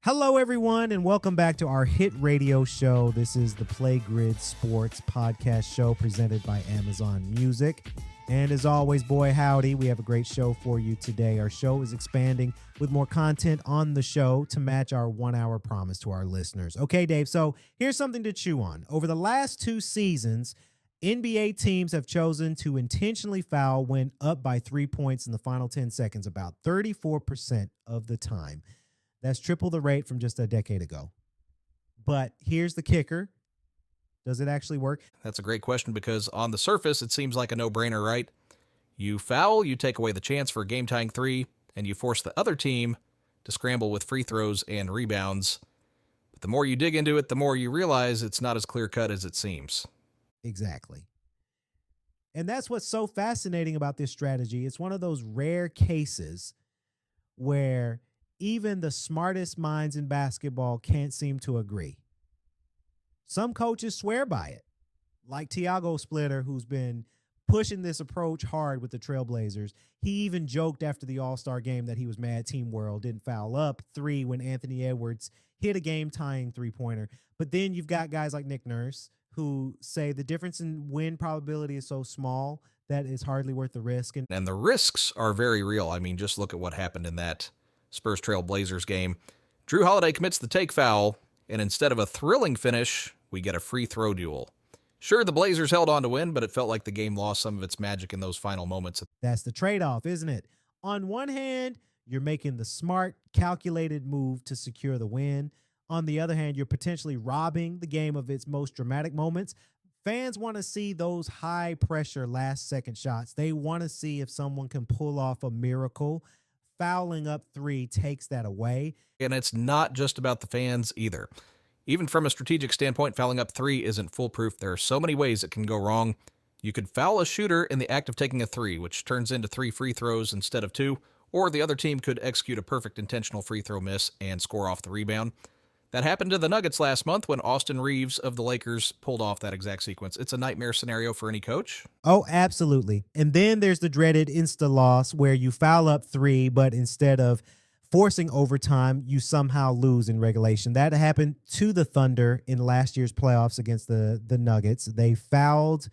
Hello, everyone, and welcome back to our hit radio show. This is the PlayGrid Sports Podcast Show presented by Amazon Music. And as always, boy, howdy, we have a great show for you today. Our show is expanding with more content on the show to match our 1 hour promise to our listeners. Okay, Dave, so here's something to chew on. Over the last 2 seasons, NBA teams have chosen to intentionally foul when up by 3 points in the final 10 seconds about 34% of the time. That's triple the rate from just a decade ago. But here's the kicker. Does it actually work? That's a great question because on the surface, it seems like a no-brainer, right? You foul, you take away the chance for a game-tying three, and you force the other team to scramble with free throws and rebounds. But the more you dig into it, the more you realize it's not as clear-cut as it seems. Exactly. And that's what's so fascinating about this strategy. It's one of those rare cases where even the smartest minds in basketball can't seem to agree. Some coaches swear by it, like Tiago Splitter, who's been pushing this approach hard with the Trailblazers. He even joked after the All-Star game that he was mad Team World didn't foul up 3 when Anthony Edwards hit a game-tying three-pointer. But then you've got guys like Nick Nurse who say the difference in win probability is so small that it's hardly worth the risk. And the risks are very real. I mean, just look at what happened in that Spurs Trailblazers game. Drew Holiday commits the take foul, and instead of a thrilling finish, we get a free throw duel. Sure, the Blazers held on to win, but it felt like the game lost some of its magic in those final moments. That's the trade-off, isn't it? On one hand, you're making the smart, calculated move to secure the win. On the other hand, you're potentially robbing the game of its most dramatic moments. Fans want to see those high-pressure last-second shots. They want to see if someone can pull off a miracle. Fouling up 3 takes that away. And it's not just about the fans either. Even from a strategic standpoint, fouling up 3 isn't foolproof. There are so many ways it can go wrong. You could foul a shooter in the act of taking a 3, which turns into 3 free throws instead of 2, or the other team could execute a perfect intentional free throw miss and score off the rebound. That happened to the Nuggets last month when Austin Reeves of the Lakers pulled off that exact sequence. It's a nightmare scenario for any coach. Oh, absolutely. And then there's the dreaded insta loss where you foul up 3, but instead of forcing overtime, you somehow lose in regulation. That happened to the Thunder in last year's playoffs against the Nuggets. They fouled.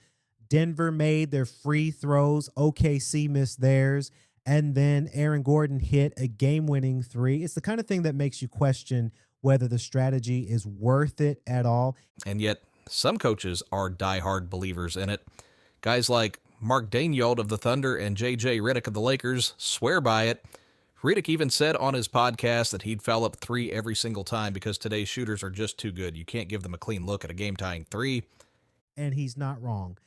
Denver made their free throws. OKC missed theirs. And then Aaron Gordon hit a game-winning 3. It's the kind of thing that makes you question whether the strategy is worth it at all. And yet, some coaches are diehard believers in it. Guys like Mark Daigneault of the Thunder and J.J. Redick of the Lakers swear by it. Redick even said on his podcast that he'd foul up 3 every single time because today's shooters are just too good. You can't give them a clean look at a game-tying 3. And he's not wrong.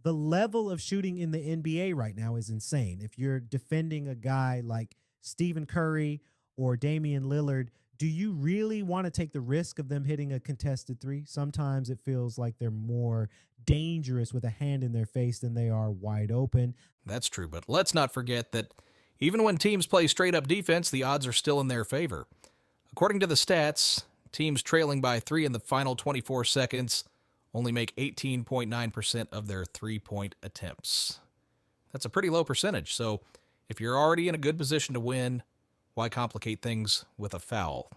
The level of shooting in the NBA right now is insane. If you're defending a guy like Stephen Curry or Damian Lillard, do you really want to take the risk of them hitting a contested 3? Sometimes it feels like they're more dangerous with a hand in their face than they are wide open. That's true, but let's not forget that even when teams play straight-up defense, the odds are still in their favor. According to the stats, teams trailing by 3 in the final 24 seconds only make 18.9% of their three-point attempts. That's a pretty low percentage, so if you're already in a good position to win, why complicate things with a foul?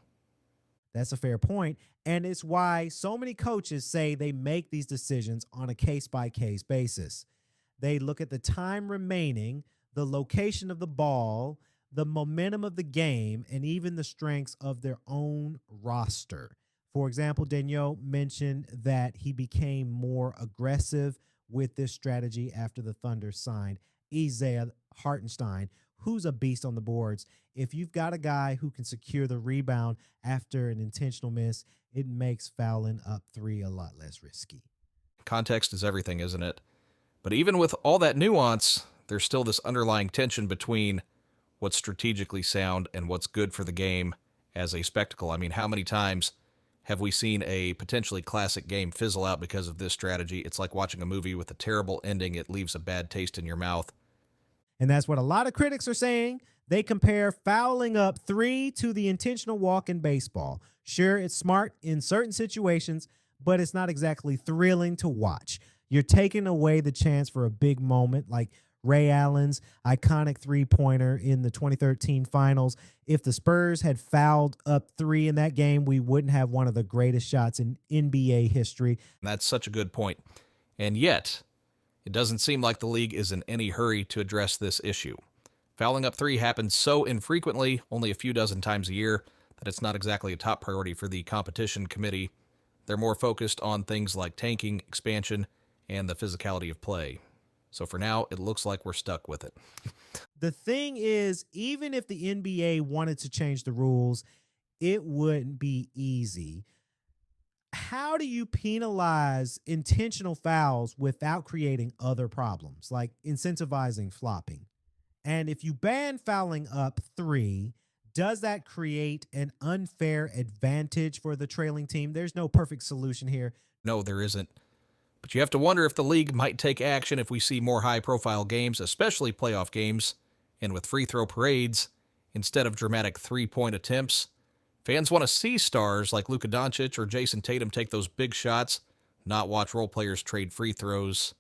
That's a fair point, and it's why so many coaches say they make these decisions on a case-by-case basis. They look at the time remaining, the location of the ball, the momentum of the game, and even the strengths of their own roster. For example, Daigneault mentioned that he became more aggressive with this strategy after the Thunder signed Isaiah Hartenstein, who's a beast on the boards. If you've got a guy who can secure the rebound after an intentional miss, it makes fouling up 3 a lot less risky. Context is everything, isn't it? But even with all that nuance, there's still this underlying tension between what's strategically sound and what's good for the game as a spectacle. I mean, how many times have we seen a potentially classic game fizzle out because of this strategy? It's like watching a movie with a terrible ending. It leaves a bad taste in your mouth. And that's what a lot of critics are saying. They compare fouling up 3 to the intentional walk in baseball. Sure, it's smart in certain situations, but it's not exactly thrilling to watch. You're taking away the chance for a big moment, like Ray Allen's iconic three-pointer in the 2013 finals. If the Spurs had fouled up three in that game, we wouldn't have one of the greatest shots in NBA history. That's such a good point. And yet, it doesn't seem like the league is in any hurry to address this issue. Fouling up three happens so infrequently, only a few dozen times a year, that it's not exactly a top priority for the competition committee. They're more focused on things like tanking, expansion, and the physicality of play. So for now, it looks like we're stuck with it. The thing is, even if the NBA wanted to change the rules, it wouldn't be easy. How do you penalize intentional fouls without creating other problems, like incentivizing flopping? And if you ban fouling up three, does that create an unfair advantage for the trailing team? There's no perfect solution here. No, there isn't. But you have to wonder if the league might take action if we see more high-profile games, especially playoff games, and with free throw parades instead of dramatic three-point attempts. Fans want to see stars like Luka Doncic or Jason Tatum take those big shots, not watch role players trade free throws.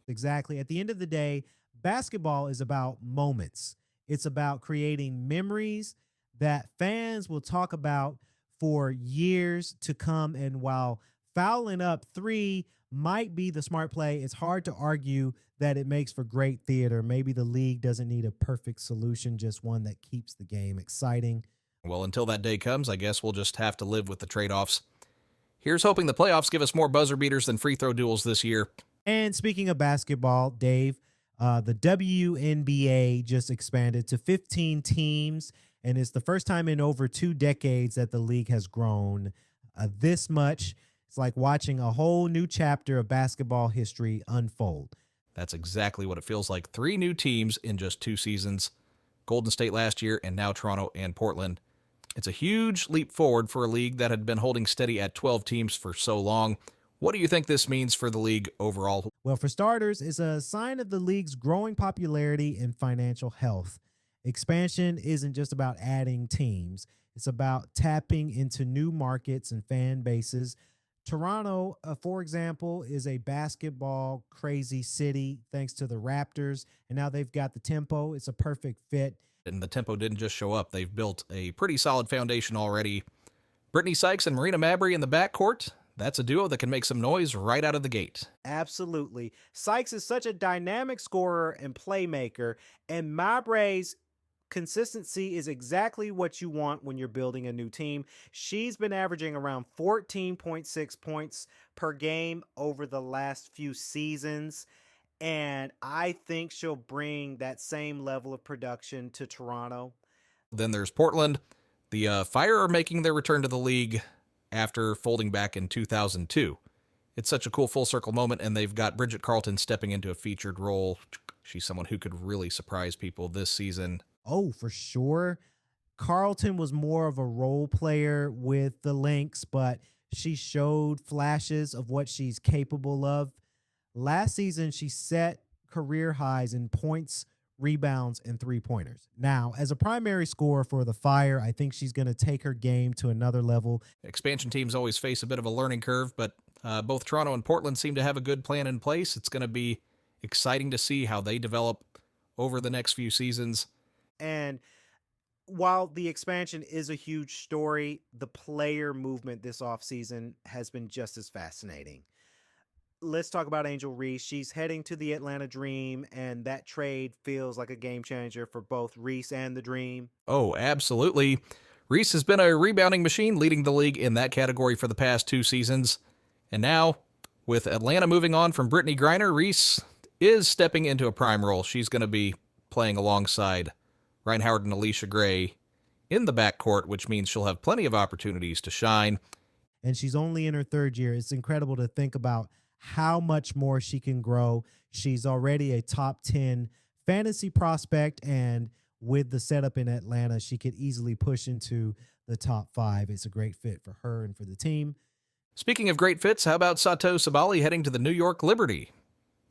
Exactly. At the end of the day, basketball is about moments. It's about creating memories that fans will talk about for years to come. And while fouling up three might be the smart play, it's hard to argue that it makes for great theater. Maybe the league doesn't need a perfect solution, just one that keeps the game exciting. Well, until that day comes, I guess we'll just have to live with the trade-offs. Here's hoping the playoffs give us more buzzer beaters than free throw duels this year. And speaking of basketball, Dave, the WNBA just expanded to 15 teams, and it's the first time in over 2 decades that the league has grown this much. It's like watching a whole new chapter of basketball history unfold. That's exactly what it feels like. 3 new teams in just 2 seasons. Golden State last year, and now Toronto and Portland. It's a huge leap forward for a league that had been holding steady at 12 teams for so long. What do you think this means for the league overall? Well, for starters, it's a sign of the league's growing popularity and financial health. Expansion isn't just about adding teams. It's about tapping into new markets and fan bases. Toronto, for example, is a basketball crazy city thanks to the Raptors, and now they've got the tempo. It's a perfect fit. And the tempo didn't just show up. They've built a pretty solid foundation already. Brittany Sykes and Marina Mabrey in the backcourt. That's a duo that can make some noise right out of the gate. Absolutely. Sykes is such a dynamic scorer and playmaker, and Mabrey's consistency is exactly what you want when you're building a new team. She's been averaging around 14.6 points per game over the last few seasons, and I think she'll bring that same level of production to Toronto. Then there's Portland. The Fire are making their return to the league after folding back in 2002. It's such a cool full circle moment, and they've got Bridget Carlton stepping into a featured role. She's someone who could really surprise people this season. Oh, for sure. Carlton was more of a role player with the Lynx, but she showed flashes of what she's capable of. Last season, she set career highs in points, rebounds, and three-pointers. Now, as a primary scorer for the Fire, I think she's going to take her game to another level. Expansion teams always face a bit of a learning curve, but both Toronto and Portland seem to have a good plan in place. It's going to be exciting to see how they develop over the next few seasons. And while the expansion is a huge story, the player movement this offseason has been just as fascinating. Let's talk about Angel Reese. She's heading to the Atlanta Dream, and that trade feels like a game changer for both Reese and the Dream. Oh, absolutely. Reese has been a rebounding machine, leading the league in that category for the past 2 seasons. And now, with Atlanta moving on from Brittany Griner, Reese is stepping into a prime role. She's going to be playing alongside Ryan Howard and Alicia Gray in the backcourt, which means she'll have plenty of opportunities to shine. And she's only in her 3rd year. It's incredible to think about how much more she can grow. She's already a top 10 fantasy prospect, and with the setup in Atlanta, she could easily push into the top 5. It's a great fit for her and for the team. Speaking of great fits, how about Sato Sabali heading to the New York Liberty?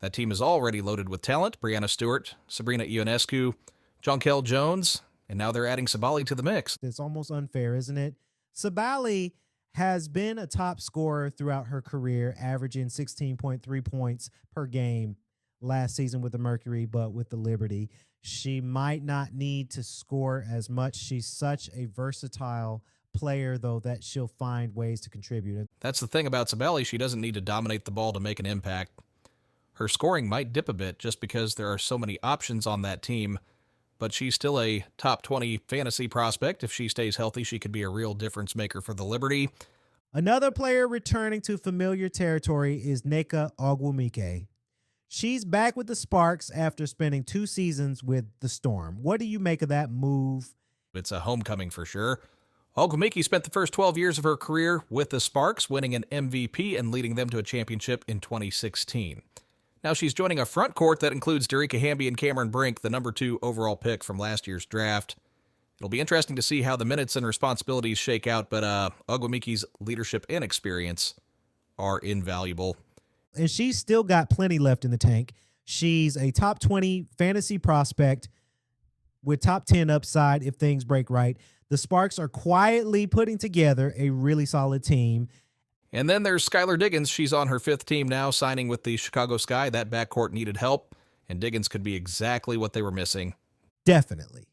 That team is already loaded with talent. Brianna Stewart, Sabrina Ionescu, Jonquel Jones, and now they're adding Sabali to the mix. It's almost unfair, isn't it? Sabali has been a top scorer throughout her career, averaging 16.3 points per game. last season with the Mercury, but with the Liberty. She might not need to score as much. She's such a versatile player, though, that she'll find ways to contribute. That's the thing about Sabelli. She doesn't need to dominate the ball to make an impact. Her scoring might dip a bit just because there are so many options on that team, but she's still a top 20 fantasy prospect. If she stays healthy, she could be a real difference maker for the Liberty. Another player returning to familiar territory is Nneka Ogwumike. She's back with the Sparks after spending 2 seasons with the Storm. What do you make of that move? It's a homecoming for sure. Ogwumike spent the first 12 years of her career with the Sparks, winning an MVP and leading them to a championship in 2016. Now she's joining a front court that includes Darica Hamby and Cameron Brink, the number 2 overall pick from last year's draft. It'll be interesting to see how the minutes and responsibilities shake out, but Ogwumike's leadership and experience are invaluable. And she's still got plenty left in the tank. She's a top 20 fantasy prospect with top 10 upside if things break right. The Sparks are quietly putting together a really solid team. And then there's Skylar Diggins. She's on her 5th team now, signing with the Chicago Sky. That backcourt needed help, and Diggins could be exactly what they were missing. Definitely.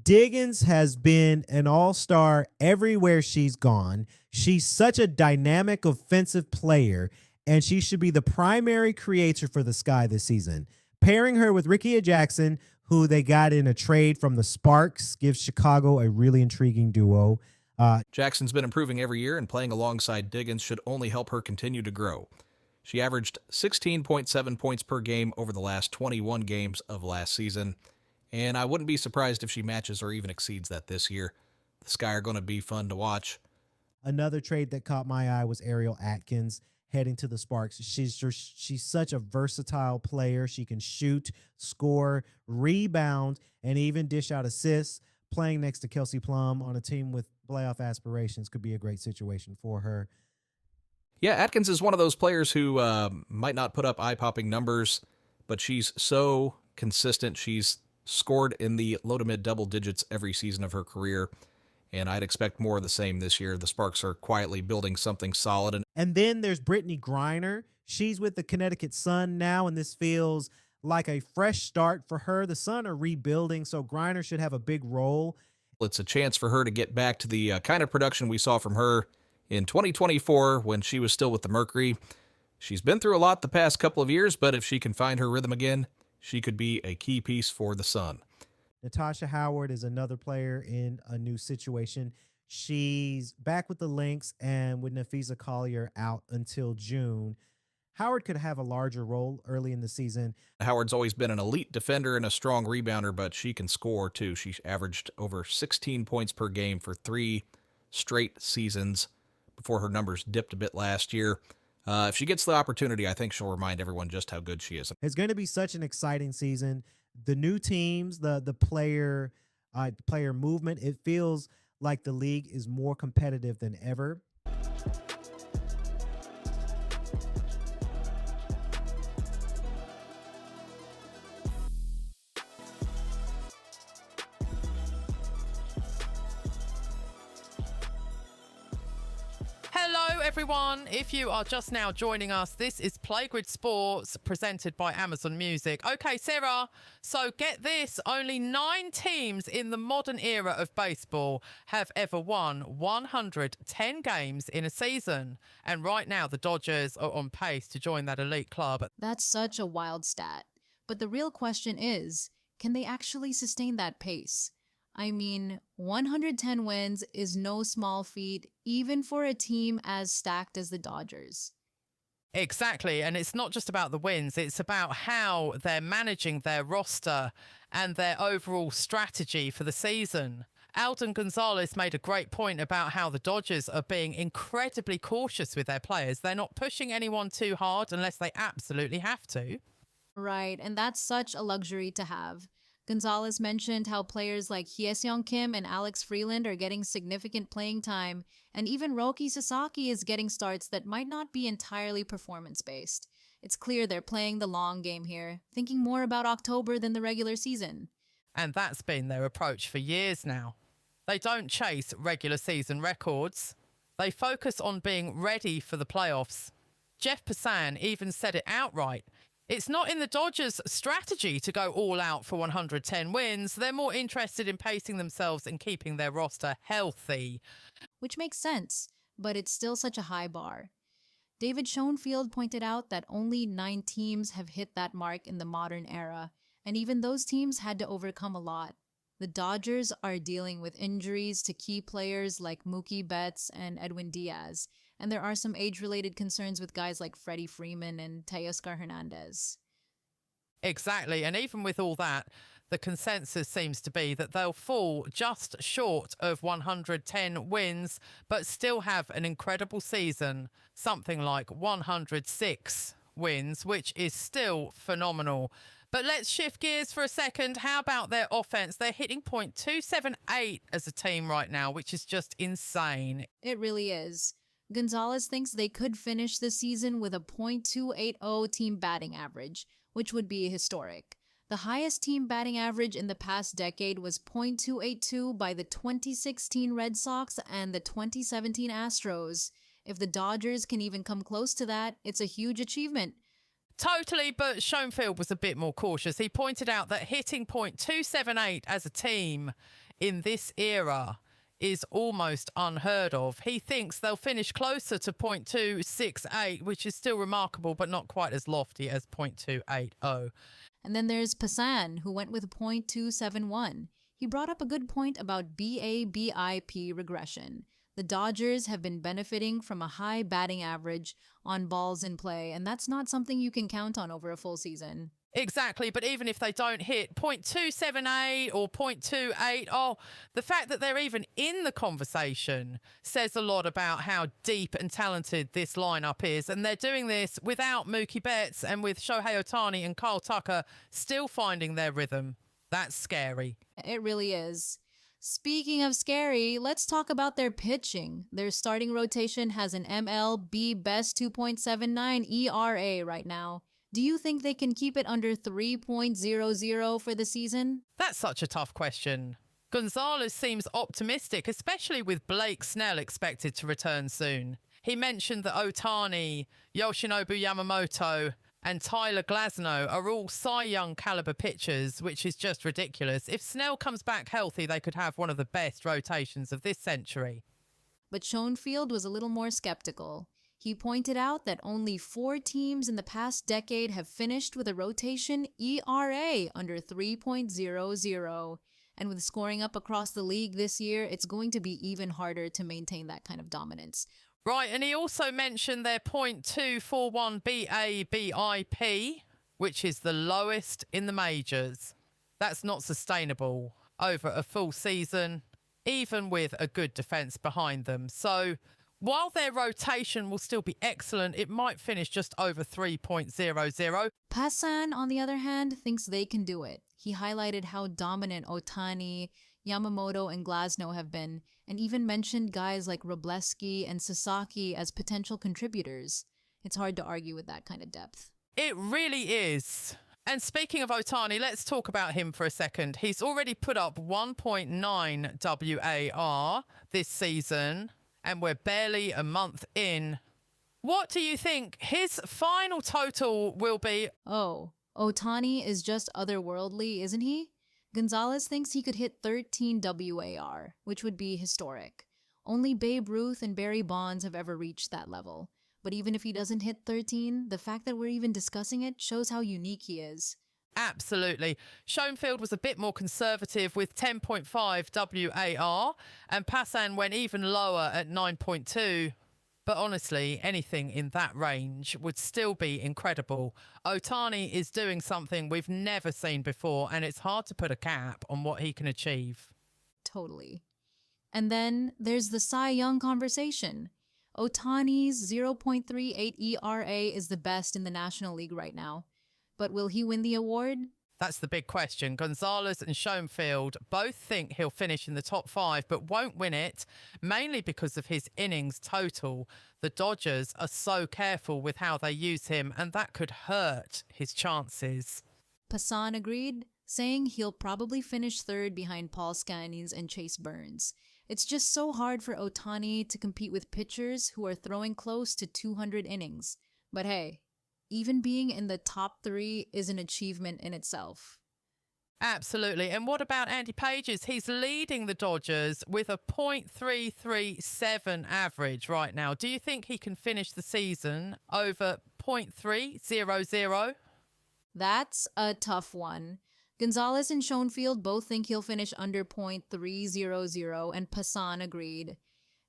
Diggins has been an all-star everywhere she's gone. She's such a dynamic offensive player, and she should be the primary creator for the Sky this season. Pairing her with Rickea Jackson, who they got in a trade from the Sparks, gives Chicago a really intriguing duo. Jackson's been improving every year, and playing alongside Diggins should only help her continue to grow. She averaged 16.7 points per game over the last 21 games of last season, and I wouldn't be surprised if she matches or even exceeds that this year. The Sky are going to be fun to watch. Another trade that caught my eye was Ariel Atkins heading to the Sparks. She's such a versatile player. She can shoot, score, rebound, and even dish out assists. Playing next to Kelsey Plum on a team with playoff aspirations could be a great situation for her. Yeah, Atkins is one of those players who might not put up eye-popping numbers, but she's so consistent. She's scored in the low to mid double digits every season of her career, and I'd expect more of the same this year. The Sparks are quietly building something solid. And then there's Brittany Griner. She's with the Connecticut Sun now, and this feels like a fresh start for her. The Sun are rebuilding, so Griner should have a big role. It's a chance for her to get back to the kind of production we saw from her in 2024 when she was still with the Mercury. She's been through a lot the past couple of years, but if she can find her rhythm again, she could be a key piece for the Sun. Natasha Howard is another player in a new situation. She's back with the Lynx and with Nafisa Collier out until June. Howard could have a larger role early in the season. Howard's always been an elite defender and a strong rebounder, but she can score too. She averaged over 16 points per game for 3 straight seasons before her numbers dipped a bit last year. If she gets the opportunity, I think she'll remind everyone just how good she is. It's going to be such an exciting season. The new teams, the player movement, it feels like the league is more competitive than ever. Hello, everyone. If you are just now joining us, this is PlayGrid Sports presented by Amazon Music. Okay, Sarah, so get this. Only 9 teams in the modern era of baseball have ever won 110 games in a season. And right now, the Dodgers are on pace to join that elite club. That's such a wild stat. But the real question is, can they actually sustain that pace? I mean, 110 wins is no small feat, even for a team as stacked as the Dodgers. Exactly, and it's not just about the wins, it's about how they're managing their roster and their overall strategy for the season. Alden Gonzalez made a great point about how the Dodgers are being incredibly cautious with their players. They're not pushing anyone too hard unless they absolutely have to. Right, and that's such a luxury to have. Gonzalez mentioned how players like Hye-Seong Kim and Alex Freeland are getting significant playing time, and even Roki Sasaki is getting starts that might not be entirely performance-based. It's clear they're playing the long game here, thinking more about October than the regular season. And that's been their approach for years now. They don't chase regular season records. They focus on being ready for the playoffs. Jeff Passan even said it outright. It's not in the Dodgers' strategy to go all out for 110 wins. They're more interested in pacing themselves and keeping their roster healthy. Which makes sense, but it's still such a high bar. David Schoenfield pointed out that only 9 teams have hit that mark in the modern era, and even those teams had to overcome a lot. The Dodgers are dealing with injuries to key players like Mookie Betts and Edwin Diaz, and there are some age-related concerns with guys like Freddie Freeman and Teoscar Hernandez. Exactly, and even with all that, the consensus seems to be that they'll fall just short of 110 wins, but still have an incredible season, something like 106 wins, which is still phenomenal. But let's shift gears for a second. How about their offense? They're hitting .278 as a team right now, which is just insane. It really is. Gonzalez thinks they could finish the season with a .280 team batting average, which would be historic. The highest team batting average in the past decade was .282 by the 2016 Red Sox and the 2017 Astros. If the Dodgers can even come close to that, it's a huge achievement. Totally, but Schoenfield was a bit more cautious. He pointed out that hitting .278 as a team in this era is almost unheard of. He thinks they'll finish closer to .268, which is still remarkable, but not quite as lofty as .280. And then there's Passan, who went with .271. He brought up a good point about BABIP regression. The Dodgers have been benefiting from a high batting average on balls in play, and that's not something you can count on over a full season. Exactly, but even if they don't hit .278 or .28, the fact that they're even in the conversation says a lot about how deep and talented this lineup is, and they're doing this without Mookie Betts and with Shohei Ohtani and Kyle Tucker still finding their rhythm. That's scary. It really is. Speaking of scary, let's talk about their pitching. Their starting rotation has an MLB best 2.79 ERA right now. Do you think they can keep it under 3.00 for the season? That's such a tough question. Gonzalez seems optimistic, especially with Blake Snell expected to return soon. He mentioned that Ohtani, Yoshinobu Yamamoto, and Tyler Glasnow are all Cy Young caliber pitchers, which is just ridiculous. If Snell comes back healthy, they could have one of the best rotations of this century. But Schoenfield was a little more skeptical. He pointed out that only 4 teams in the past decade have finished with a rotation ERA under 3.00. And with scoring up across the league this year, it's going to be even harder to maintain that kind of dominance. Right, and he also mentioned their .241 BABIP, which is the lowest in the majors. That's not sustainable over a full season, even with a good defense behind them. So while their rotation will still be excellent, it might finish just over 3.00. Passan, on the other hand, thinks they can do it. He highlighted how dominant Ohtani, Yamamoto, and Glasnow have been, and even mentioned guys like Robleski and Sasaki as potential contributors. It's hard to argue with that kind of depth. It really is. And speaking of Ohtani, let's talk about him for a second. He's already put up 1.9 WAR this season, and we're barely a month in. What do you think his final total will be? Oh, Ohtani is just otherworldly, isn't he? Gonzalez thinks he could hit 13 WAR, which would be historic. Only Babe Ruth and Barry Bonds have ever reached that level. But even if he doesn't hit 13, the fact that we're even discussing it shows how unique he is. Absolutely. Schoenfield was a bit more conservative with 10.5 WAR, and Passan went even lower at 9.2. But honestly, anything in that range would still be incredible. Ohtani is doing something we've never seen before, and it's hard to put a cap on what he can achieve. Totally. And then there's the Cy Young conversation. Ohtani's 0.38 ERA is the best in the National League right now. But will he win the award? That's the big question. Gonzalez and Schoenfield both think he'll finish in the top 5, but won't win it, mainly because of his innings total. The Dodgers are so careful with how they use him, and that could hurt his chances. Passan agreed, saying he'll probably finish 3rd behind Paul Scannies and Chase Burns. It's just so hard for Ohtani to compete with pitchers who are throwing close to 200 innings. But hey, Even being in the top 3 is an achievement in itself. Absolutely. And what about Andy Pages? He's leading the Dodgers with a .337 average right now. Do you think he can finish the season over .300? That's a tough one. Gonzalez and Schoenfield both think he'll finish under .300, and Passan agreed.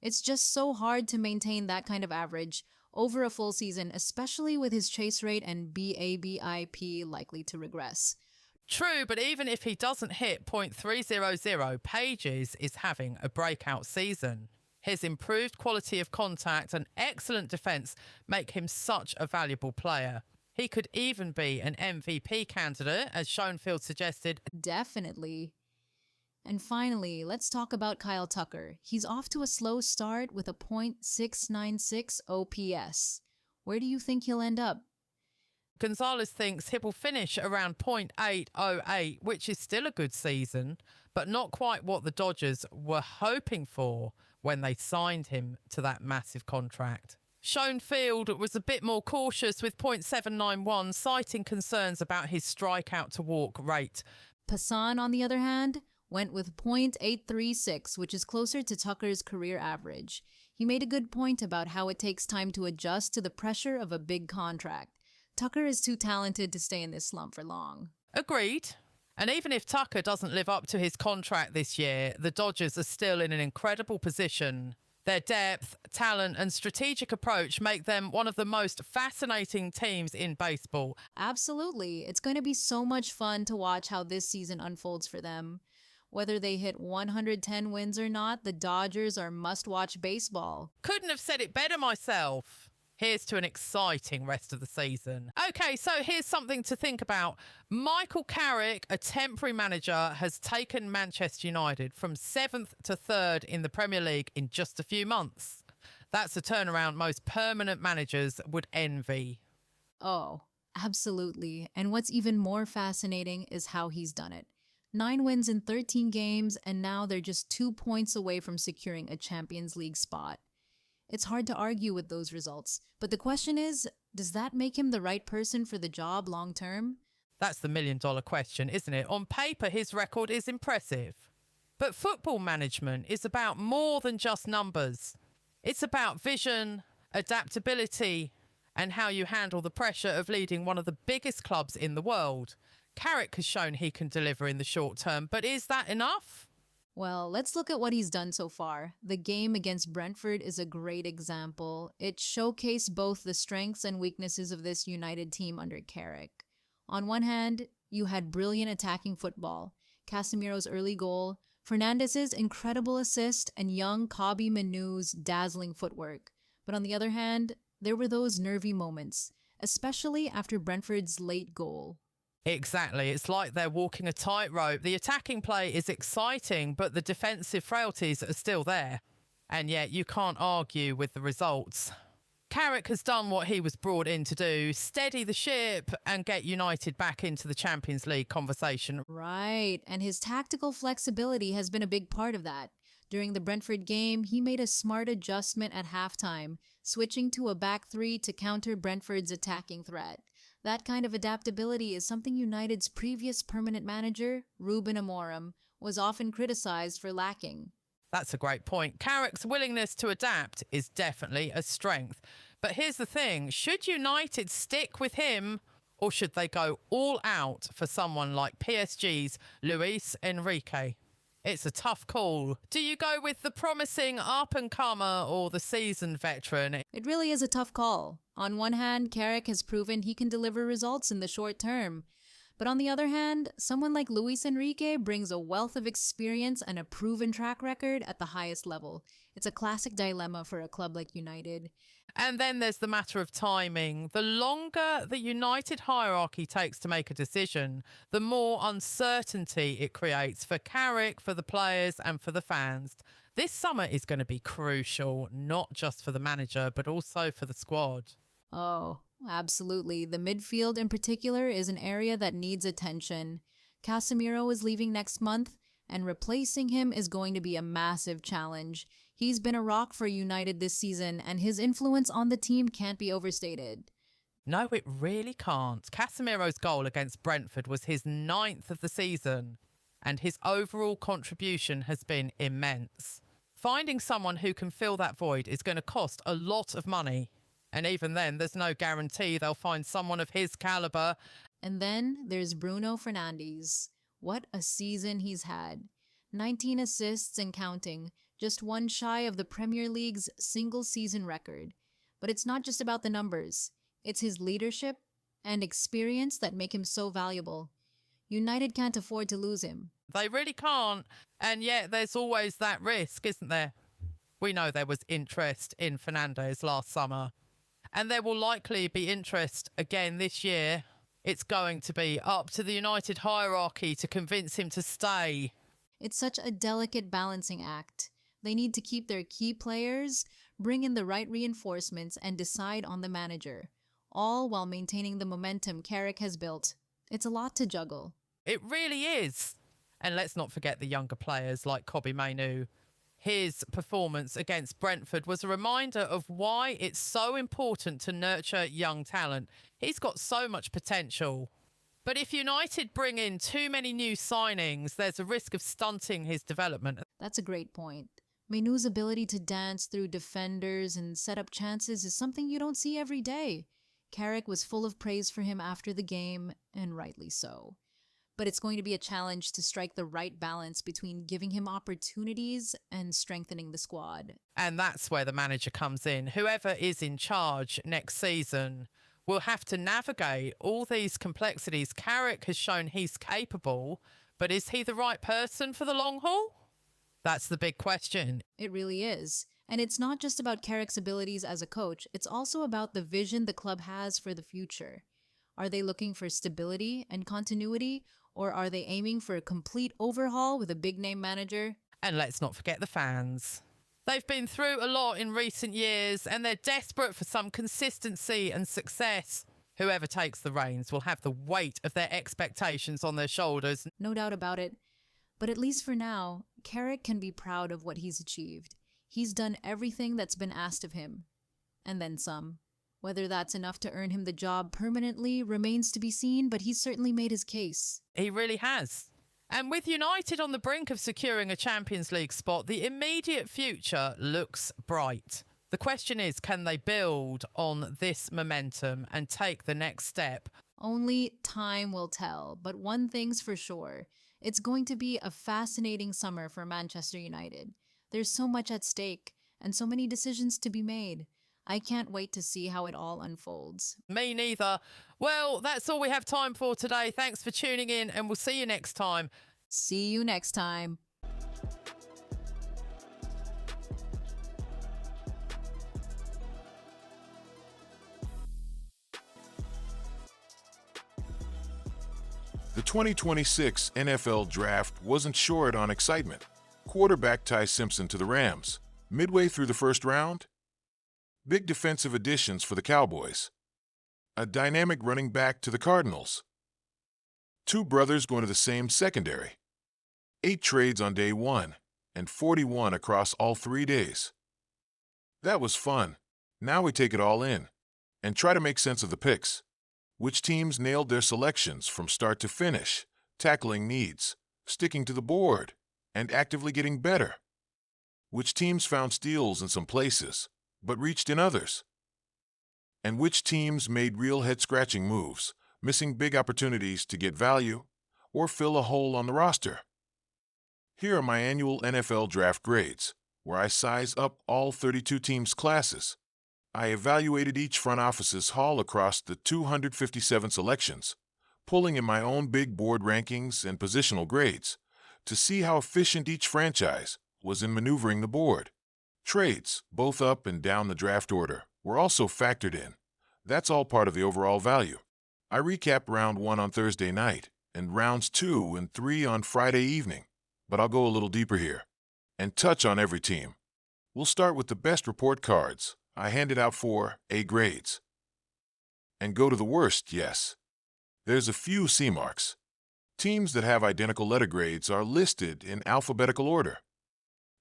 It's just so hard to maintain that kind of average over a full season, especially with his chase rate and BABIP likely to regress. True, but even if he doesn't hit .300, Pages is having a breakout season. His improved quality of contact and excellent defense make him such a valuable player. He could even be an MVP candidate, as Schoenfield suggested. Definitely. And finally, let's talk about Kyle Tucker. He's off to a slow start with a .696 OPS. Where do you think he'll end up? Gonzalez thinks he will finish around .808, which is still a good season, but not quite what the Dodgers were hoping for when they signed him to that massive contract. Schoenfield was a bit more cautious with .791, citing concerns about his strikeout-to-walk rate. Passan, on the other hand, went with .836, which is closer to Tucker's career average. He made a good point about how it takes time to adjust to the pressure of a big contract. Tucker is too talented to stay in this slump for long. Agreed. And even if Tucker doesn't live up to his contract this year, the Dodgers are still in an incredible position. Their depth, talent, and strategic approach make them one of the most fascinating teams in baseball. Absolutely. It's going to be so much fun to watch how this season unfolds for them. Whether they hit 110 wins or not, the Dodgers are must-watch baseball. Couldn't have said it better myself. Here's to an exciting rest of the season. Okay, so here's something to think about. Michael Carrick, a temporary manager, has taken Manchester United from 7th to 3rd in the Premier League in just a few months. That's a turnaround most permanent managers would envy. Oh, absolutely. And what's even more fascinating is how he's done it. 9 wins in 13 games, and now they're just 2 points away from securing a Champions League spot. It's hard to argue with those results, but the question is, does that make him the right person for the job long term? That's the million-dollar question, isn't it? On paper, his record is impressive. But football management is about more than just numbers. It's about vision, adaptability, and how you handle the pressure of leading one of the biggest clubs in the world. Carrick has shown he can deliver in the short term, but is that enough? Well, let's look at what he's done so far. The game against Brentford is a great example. It showcased both the strengths and weaknesses of this United team under Carrick. On one hand, you had brilliant attacking football, Casemiro's early goal, Fernandez's incredible assist, and young Kobbie Mainoo's dazzling footwork. But on the other hand, there were those nervy moments, especially after Brentford's late goal. Exactly. It's like they're walking a tightrope. The attacking play is exciting, but the defensive frailties are still there. And yet you can't argue with the results. Carrick has done what he was brought in to do, steady the ship and get United back into the Champions League conversation. Right, and his tactical flexibility has been a big part of that. During the Brentford game, he made a smart adjustment at halftime, switching to a back three to counter Brentford's attacking threat. That kind of adaptability is something United's previous permanent manager, Ruben Amorim, was often criticized for lacking. That's a great point. Carrick's willingness to adapt is definitely a strength. But here's the thing, should United stick with him or should they go all out for someone like PSG's Luis Enrique? It's a tough call. Do you go with the promising up-and-comer or the seasoned veteran? It really is a tough call. On one hand, Carrick has proven he can deliver results in the short term. But on the other hand, someone like Luis Enrique brings a wealth of experience and a proven track record at the highest level. It's a classic dilemma for a club like United. And then there's the matter of timing. The longer the United hierarchy takes to make a decision, the more uncertainty it creates for Carrick, for the players and for the fans. This summer is going to be crucial, not just for the manager, but also for the squad. Oh, absolutely. The midfield in particular is an area that needs attention. Casemiro is leaving next month, and replacing him is going to be a massive challenge. He's been a rock for United this season, and his influence on the team can't be overstated. No, it really can't. Casemiro's goal against Brentford was his 9th of the season, and his overall contribution has been immense. Finding someone who can fill that void is going to cost a lot of money. And even then, there's no guarantee they'll find someone of his caliber. And then there's Bruno Fernandes. What a season he's had. 19 assists and counting, just one shy of the Premier League's single-season record. But it's not just about the numbers. It's his leadership and experience that make him so valuable. United can't afford to lose him. They really can't. And yet there's always that risk, isn't there? We know there was interest in Fernandes last summer. And there will likely be interest again this year. It's going to be up to the United hierarchy to convince him to stay. It's such a delicate balancing act. They need to keep their key players, bring in the right reinforcements, and decide on the manager, all while maintaining the momentum Carrick has built. It's a lot to juggle. It really is. And let's not forget the younger players like Kobbie Mainoo. His performance against Brentford was a reminder of why it's so important to nurture young talent. He's got so much potential. But if United bring in too many new signings, there's a risk of stunting his development. That's a great point. Mainoo's ability to dance through defenders and set up chances is something you don't see every day. Carrick was full of praise for him after the game, and rightly so. But it's going to be a challenge to strike the right balance between giving him opportunities and strengthening the squad. And that's where the manager comes in. Whoever is in charge next season will have to navigate all these complexities. Carrick has shown he's capable, but is he the right person for the long haul? That's the big question. It really is. And it's not just about Carrick's abilities as a coach, it's also about the vision the club has for the future. Are they looking for stability and continuity, or are they aiming for a complete overhaul with a big-name manager? And let's not forget the fans. They've been through a lot in recent years, and they're desperate for some consistency and success. Whoever takes the reins will have the weight of their expectations on their shoulders. No doubt about it. But at least for now, Carrick can be proud of what he's achieved. He's done everything that's been asked of him. And then some. Whether that's enough to earn him the job permanently remains to be seen, but he's certainly made his case. He really has. And with United on the brink of securing a Champions League spot, the immediate future looks bright. The question is, can they build on this momentum and take the next step? Only time will tell, but one thing's for sure. It's going to be a fascinating summer for Manchester United. There's so much at stake, and so many decisions to be made. I can't wait to see how it all unfolds. Me neither. Well, that's all we have time for today. Thanks for tuning in, and we'll see you next time. See you next time. The 2026 NFL Draft wasn't short on excitement. Quarterback Ty Simpson to the Rams. Midway through the first round, big defensive additions for the Cowboys. A dynamic running back to the Cardinals. Two brothers going to the same secondary. 8 trades on day 1, and 41 across all 3 days. That was fun. Now we take it all in and try to make sense of the picks. Which teams nailed their selections from start to finish, tackling needs, sticking to the board, and actively getting better? Which teams found steals in some places, but reached in others? And which teams made real head-scratching moves, missing big opportunities to get value or fill a hole on the roster? Here are my annual NFL draft grades, where I size up all 32 teams' classes. I evaluated each front office's haul across the 257 selections, pulling in my own big board rankings and positional grades to see how efficient each franchise was in maneuvering the board. Trades, both up and down the draft order, were also factored in. That's all part of the overall value. I recapped round 1 on Thursday night and rounds 2 and 3 on Friday evening, but I'll go a little deeper here and touch on every team. We'll start with the best report cards I handed out for A grades. And go to the worst, yes. There's a few C marks. Teams that have identical letter grades are listed in alphabetical order.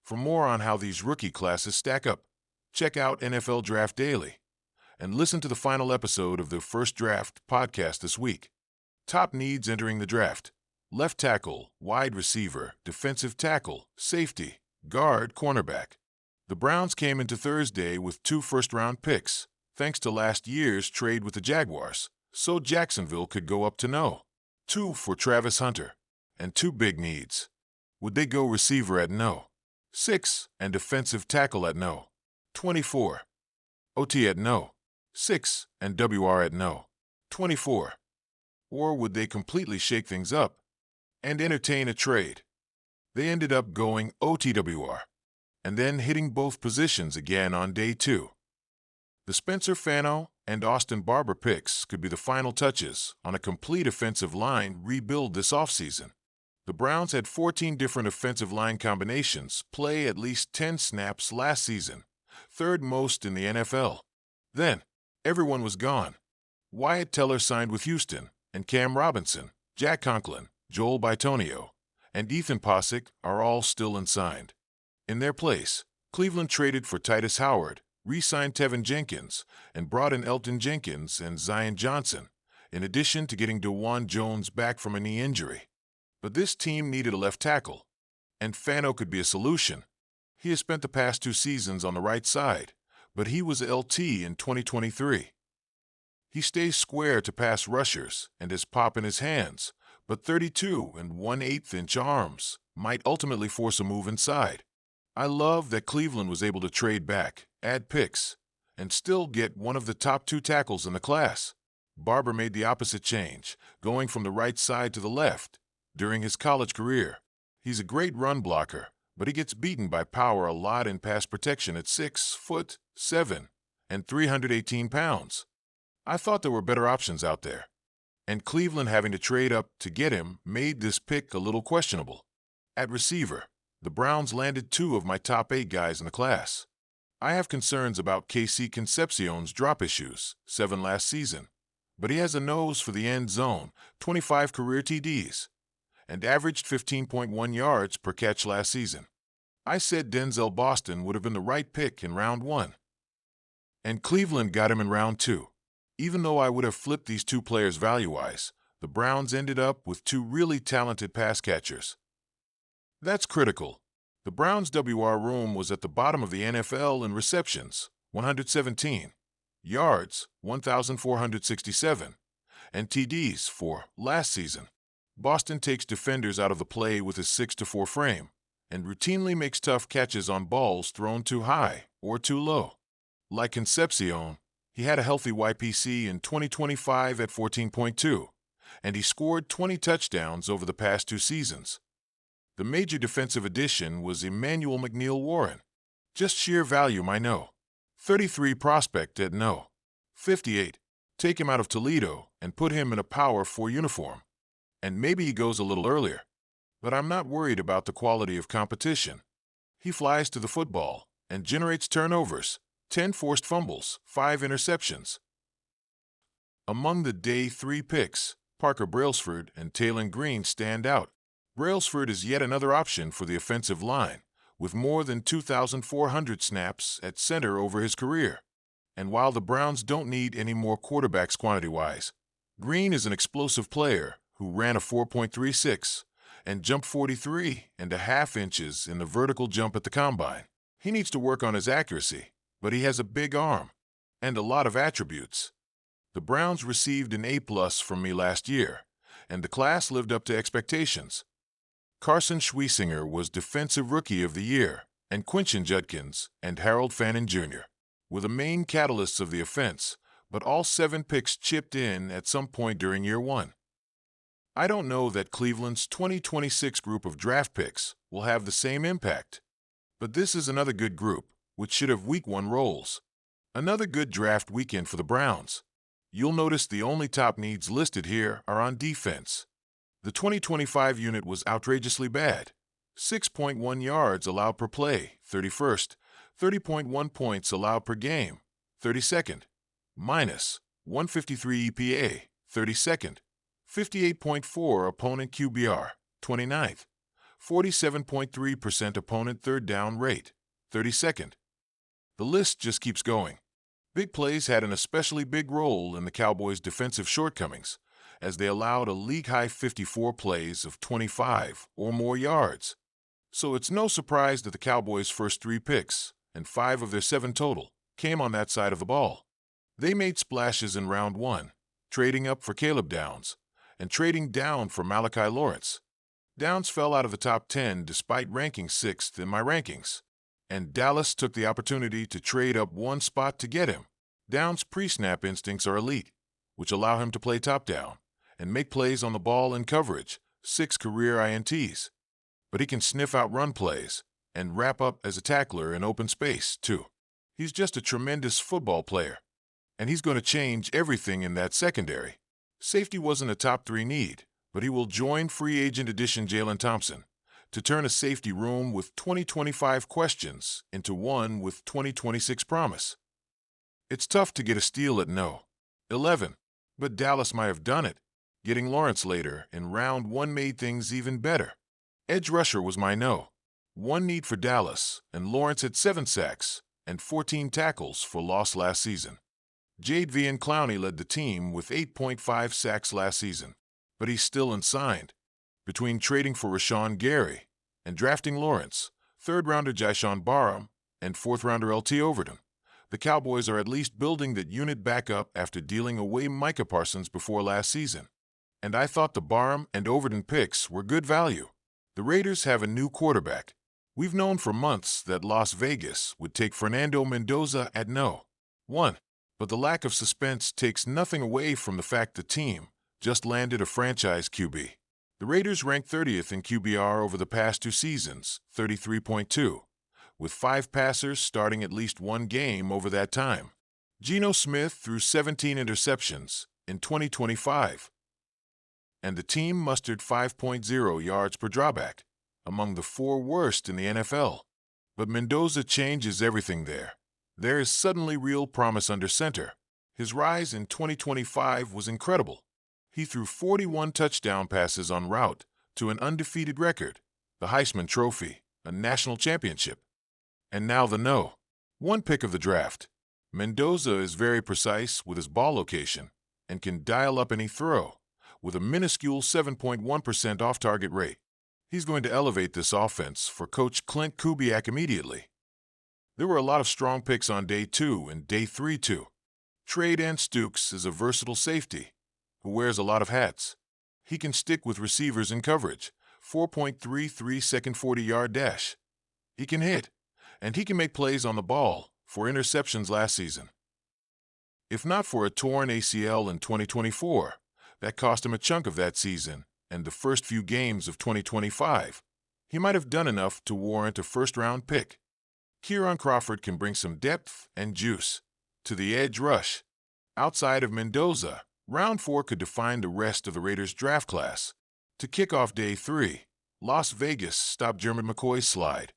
For more on how these rookie classes stack up, check out NFL Draft Daily. and listen to the final episode of the First Draft podcast this week. Top needs entering the draft: left tackle, wide receiver, defensive tackle, safety, guard, cornerback. The Browns came into Thursday with 2 first-round picks, thanks to last year's trade with the Jaguars, so Jacksonville could go up to no. 2 for Travis Hunter, and 2 big needs. Would they go receiver at no? 6, and defensive tackle at no. 24. OT at no. 6, and WR at no. 24. Or would they completely shake things up and entertain a trade? They ended up going OTWR, and then hitting both positions again on day 2. The Spencer Fano and Austin Barber picks could be the final touches on a complete offensive line rebuild this offseason. The Browns had 14 different offensive line combinations play at least 10 snaps last season, 3rd most in the NFL. Then, everyone was gone. Wyatt Teller signed with Houston, and Cam Robinson, Jack Conklin, Joel Bitonio, and Ethan Posick are all still unsigned. In their place, Cleveland traded for Titus Howard, re-signed Tevin Jenkins, and brought in Elton Jenkins and Zion Johnson, in addition to getting DeJuan Jones back from a knee injury. But this team needed a left tackle, and Fano could be a solution. He has spent the past 2 seasons on the right side, but he was LT in 2023. He stays square to pass rushers and has pop in his hands, but 32 and 1/8-inch arms might ultimately force a move inside. I love that Cleveland was able to trade back, add picks, and still get one of the top 2 tackles in the class. Barber made the opposite change, going from the right side to the left during his college career. He's a great run blocker, but he gets beaten by power a lot in pass protection at 6'7" and 318 pounds. I thought there were better options out there, and Cleveland having to trade up to get him made this pick a little questionable. At receiver, the Browns landed 2 of my top 8 guys in the class. I have concerns about K.C. Concepcion's drop issues, 7 last season, but he has a nose for the end zone, 25 career TDs, and averaged 15.1 yards per catch last season. I said Denzel Boston would have been the right pick in round 1, and Cleveland got him in round 2. Even though I would have flipped these 2 players value-wise, the Browns ended up with 2 really talented pass catchers. That's critical. The Browns' WR room was at the bottom of the NFL in receptions, 117, yards, 1,467, and TDs for last season. Boston takes defenders out of the play with his 6'4" frame and routinely makes tough catches on balls thrown too high or too low. Like Concepcion, he had a healthy YPC in 2025 at 14.2, and he scored 20 touchdowns over the past 2 seasons. The major defensive addition was Emmanuel McNeil-Warren. Just sheer value, I know. 33 prospect at no. 58. Take him out of Toledo and put him in a Power 4 uniform. And maybe he goes a little earlier. But I'm not worried about the quality of competition. He flies to the football and generates turnovers, 10 forced fumbles, 5 interceptions. Among the day 3 picks, Parker Brailsford and Taylon Green stand out. Brailsford is yet another option for the offensive line, with more than 2,400 snaps at center over his career. And while the Browns don't need any more quarterbacks quantity-wise, Green is an explosive player who ran a 4.36 and jumped 43.5 inches in the vertical jump at the combine. He needs to work on his accuracy, but he has a big arm and a lot of attributes. The Browns received an A+ from me last year, and the class lived up to expectations. Carson Schwiesinger was Defensive Rookie of the Year, and Quinton Judkins and Harold Fannin Jr. were the main catalysts of the offense, but all 7 picks chipped in at some point during year 1. I don't know that Cleveland's 2026 group of draft picks will have the same impact, but this is another good group, which should have Week 1 roles. Another good draft weekend for the Browns. You'll notice the only top needs listed here are on defense. The 2025 unit was outrageously bad. 6.1 yards allowed per play, 31st. 30.1 points allowed per game, 32nd. Minus 153 EPA, 32nd. 58.4 opponent QBR, 29th. 47.3% opponent third down rate, 32nd. The list just keeps going. Big plays had an especially big role in the Cowboys' defensive shortcomings, as they allowed a league-high 54 plays of 25 or more yards. So it's no surprise that the Cowboys' first 3 picks, and 5 of their 7 total, came on that side of the ball. They made splashes in round 1, trading up for Caleb Downs, and trading down for Malachi Lawrence. Downs fell out of the top 10 despite ranking 6th in my rankings, and Dallas took the opportunity to trade up 1 spot to get him. Downs' pre-snap instincts are elite, which allow him to play top down and make plays on the ball in coverage, 6 career INTs. But he can sniff out run plays and wrap up as a tackler in open space, too. He's just a tremendous football player, and he's going to change everything in that secondary. Safety wasn't a top 3 need, but he will join free agent addition Jalen Thompson to turn a safety room with 2025 questions into one with 2026 promise. It's tough to get a steal at 11, but Dallas might have done it. Getting Lawrence later in round 1 made things even better. Edge rusher was my 1 need for Dallas, and Lawrence had 7 sacks and 14 tackles for loss last season. Jadeveon Clowney led the team with 8.5 sacks last season, but he's still unsigned. Between trading for Rashawn Gary and drafting Lawrence, 3rd-rounder Jyshawn Barham, and 4th-rounder LT Overton, the Cowboys are at least building that unit back up after dealing away Micah Parsons before last season. And I thought the Barham and Overton picks were good value. The Raiders have a new quarterback. We've known for months that Las Vegas would take Fernando Mendoza at 1, but the lack of suspense takes nothing away from the fact the team just landed a franchise QB. The Raiders ranked 30th in QBR over the past 2 seasons, 33.2, with 5 passers starting at least 1 game over that time. Geno Smith threw 17 interceptions in 2025, and the team mustered 5.0 yards per drawback, among the 4 worst in the NFL. But Mendoza changes everything there. There is suddenly real promise under center. His rise in 2025 was incredible. He threw 41 touchdown passes en route to an undefeated record, the Heisman Trophy, a national championship. And now the 1 pick of the draft. Mendoza is very precise with his ball location and can dial up any throw with a minuscule 7.1% off-target rate. He's going to elevate this offense for Coach Clint Kubiak immediately. There were a lot of strong picks on day 2 and day 3 too. Trey Stukes is a versatile safety who wears a lot of hats. He can stick with receivers in coverage, 4.33 second 40-yard dash. He can hit, and he can make plays on the ball for interceptions last season. If not for a torn ACL in 2024, that cost him a chunk of that season and the first few games of 2025, he might have done enough to warrant a first-round pick. Kieran Crawford can bring some depth and juice to the edge rush. Outside of Mendoza, round 4 could define the rest of the Raiders' draft class. To kick off day 3, Las Vegas stopped Jeremy McCoy's slide.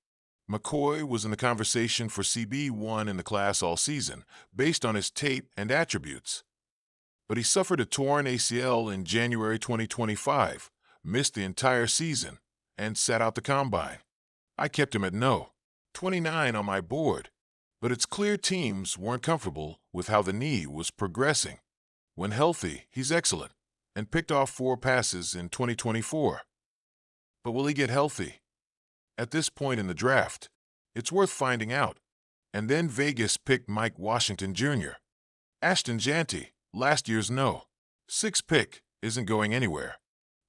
McCoy was in the conversation for CB1 in the class all season, based on his tape and attributes. But he suffered a torn ACL in January 2025, missed the entire season, and sat out the combine. I kept him at 29 on my board, but it's clear teams weren't comfortable with how the knee was progressing. When healthy, he's excellent, and picked off 4 passes in 2024. But will he get healthy? At this point in the draft, it's worth finding out. And then Vegas picked Mike Washington Jr. Ashton Janty, last year's 6 pick, isn't going anywhere.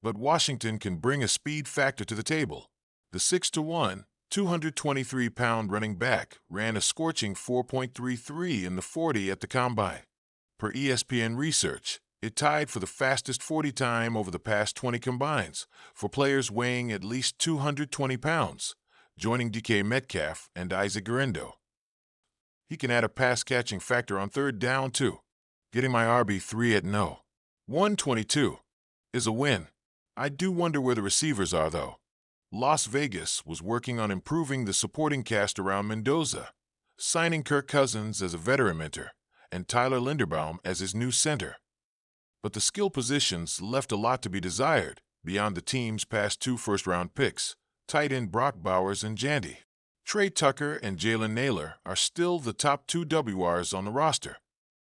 But Washington can bring a speed factor to the table. The 6'1", 223-pound running back ran a scorching 4.33 in the 40 at the combine. Per ESPN research, it tied for the fastest 40 time over the past 20 combines for players weighing at least 220 pounds, joining DK Metcalf and Isaac Guerendo. He can add a pass-catching factor on 3rd down, too. Getting my RB3 at 122 is a win. I do wonder where the receivers are, though. Las Vegas was working on improving the supporting cast around Mendoza, signing Kirk Cousins as a veteran mentor and Tyler Linderbaum as his new center. But the skill positions left a lot to be desired beyond the team's past 2 first-round picks, tight end Brock Bowers and Jandy. Trey Tucker and Jalen Naylor are still the top two WRs on the roster.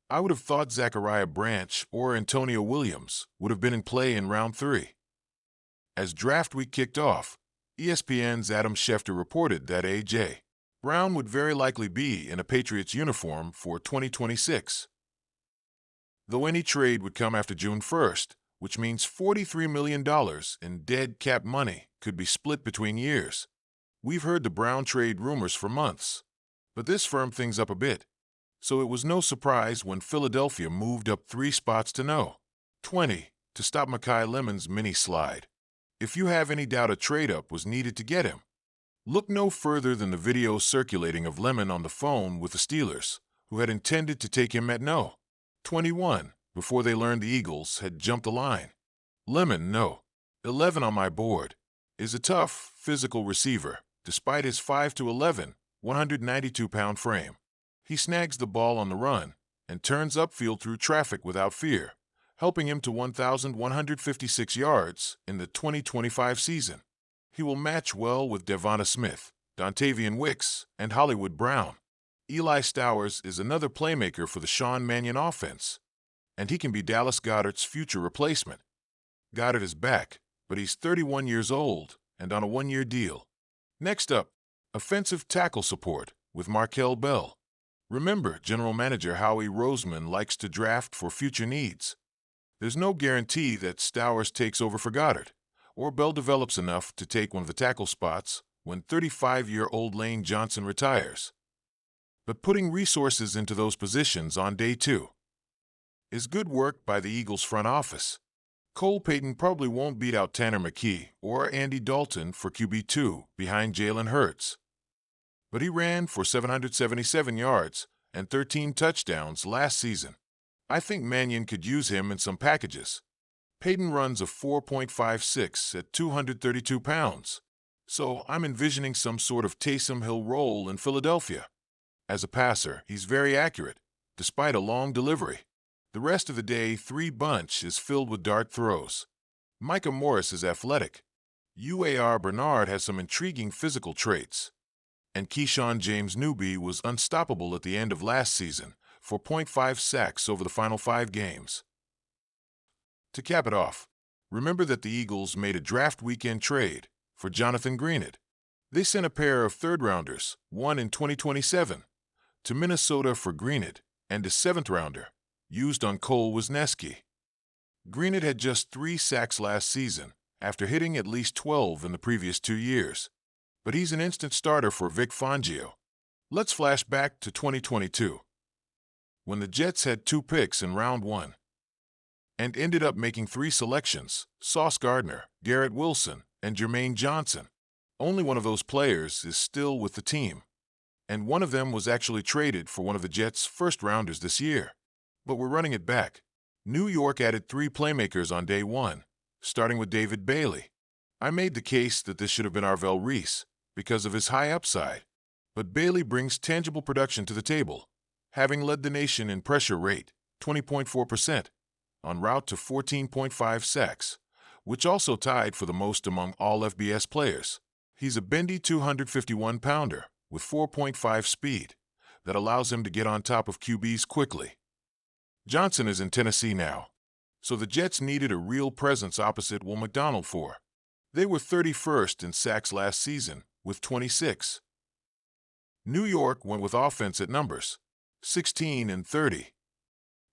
I would have thought Zachariah Branch or Antonio Williams would have been in play in round 3. As draft week kicked off, ESPN's Adam Schefter reported that A.J. Brown would very likely be in a Patriots uniform for 2026. Though any trade would come after June 1st, which means $43 million in dead cap money could be split between years. We've heard the Brown trade rumors for months, but this firmed things up a bit. So it was no surprise when Philadelphia moved up 3 spots to no. 20 to stop Mekhi Lemon's mini slide. If you have any doubt a trade-up was needed to get him, look no further than the video circulating of Lemon on the phone with the Steelers, who had intended to take him at no. 21 before they learned the Eagles had jumped the line. Lemon, no. 11 on my board, is a tough, physical receiver, despite his 5'11", 192-pound frame. He snags the ball on the run and turns upfield through traffic without fear, helping him to 1,156 yards in the 2025 season. He will match well with Devonta Smith, Dontavian Wicks, and Hollywood Brown. Eli Stowers is another playmaker for the Sean Mannion offense, and he can be Dallas Goedert's future replacement. Goedert is back, but he's 31 years old and on a 1-year deal. Next up, offensive tackle support with Markel Bell. Remember, General Manager Howie Roseman likes to draft for future needs. There's no guarantee that Stowers takes over for Goedert, or Bell develops enough to take one of the tackle spots when 35-year-old Lane Johnson retires. But putting resources into those positions on day 2 is good work by the Eagles front office. Cole Payton probably won't beat out Tanner McKee or Andy Dalton for QB2 behind Jalen Hurts. But he ran for 777 yards and 13 touchdowns last season. I think Mannion could use him in some packages. Payton runs a 4.56 at 232 pounds, so I'm envisioning some sort of Taysom Hill role in Philadelphia. As a passer, he's very accurate, despite a long delivery. The rest of the day, 3 bunch is filled with dart throws. Micah Morris is athletic. UAR Bernard has some intriguing physical traits. And Keyshawn James Newby was unstoppable at the end of last season for 0.5 sacks over the final 5 games. To cap it off, remember that the Eagles made a draft weekend trade for Jonathan Greenid. They sent a pair of third-rounders, one in 2027, to Minnesota for Greenid, and a 7th-rounder, used on Cole Wisniewski. Greenid had just 3 sacks last season, after hitting at least 12 in the previous 2 years. But he's an instant starter for Vic Fangio. Let's flash back to 2022, when the Jets had 2 picks in round 1 and ended up making 3 selections: Sauce Gardner, Garrett Wilson, and Jermaine Johnson. Only one of those players is still with the team, and one of them was actually traded for one of the Jets' first-rounders this year. But we're running it back. New York added 3 playmakers on day 1, starting with David Bailey. I made the case that this should have been Arvell Reese because of his high upside, but Bailey brings tangible production to the table, having led the nation in pressure rate, 20.4%, en route to 14.5 sacks, which also tied for the most among all FBS players. He's a bendy 251-pounder with 4.5 speed that allows him to get on top of QBs quickly. Johnson is in Tennessee now, so the Jets needed a real presence opposite Will McDonald for. They were 31st in sacks last season, with 26. New York went with offense at numbers, 16 and 30.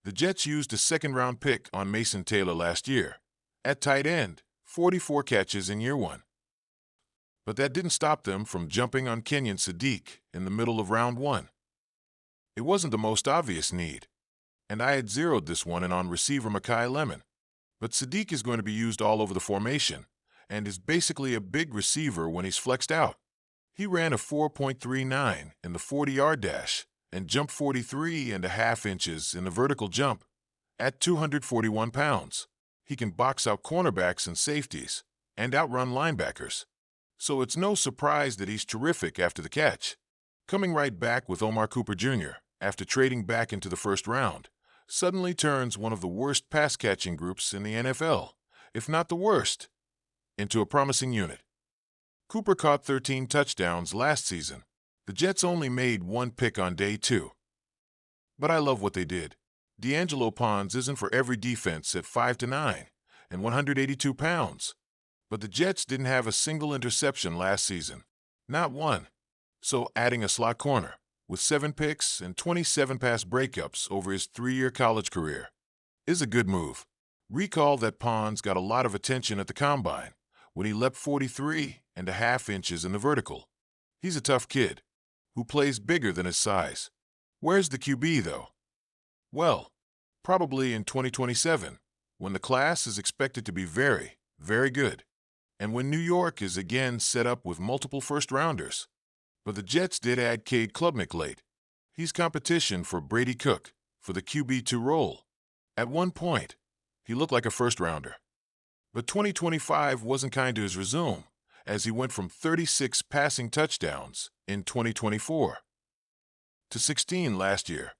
The Jets used a second-round pick on Mason Taylor last year. At tight end, 44 catches in year 1. But that didn't stop them from jumping on Kenyon Sadiq in the middle of round 1. It wasn't the most obvious need, and I had zeroed this one in on receiver Mekhi Lemon. But Sadiq is going to be used all over the formation and is basically a big receiver when he's flexed out. He ran a 4.39 in the 40-yard dash and jumped 43.5 inches in the vertical jump at 241 pounds. He can box out cornerbacks and safeties and outrun linebackers. So it's no surprise that he's terrific after the catch. Coming right back with Omar Cooper Jr. after trading back into the first round suddenly turns one of the worst pass-catching groups in the NFL, if not the worst, into a promising unit. Cooper caught 13 touchdowns last season The Jets only made one pick on day 2. But I love what they did. D'Angelo Pons isn't for every defense at 5'9" and 182 pounds. But the Jets didn't have a single interception last season. Not one. So adding a slot corner, with 7 picks and 27 pass breakups over his 3-year college career, is a good move. Recall that Pons got a lot of attention at the Combine when he leapt 43.5 inches in the vertical. He's a tough kid who plays bigger than his size. Where's the QB, though? Well, probably in 2027, when the class is expected to be very, very good, and when New York is again set up with multiple first-rounders. But the Jets did add K.L.P late. He's competition for Brady Cook for the QB2 role. At one point, he looked like a first-rounder. But 2025 wasn't kind to his resume, as he went from 36 passing touchdowns in 2024 to 16 last year.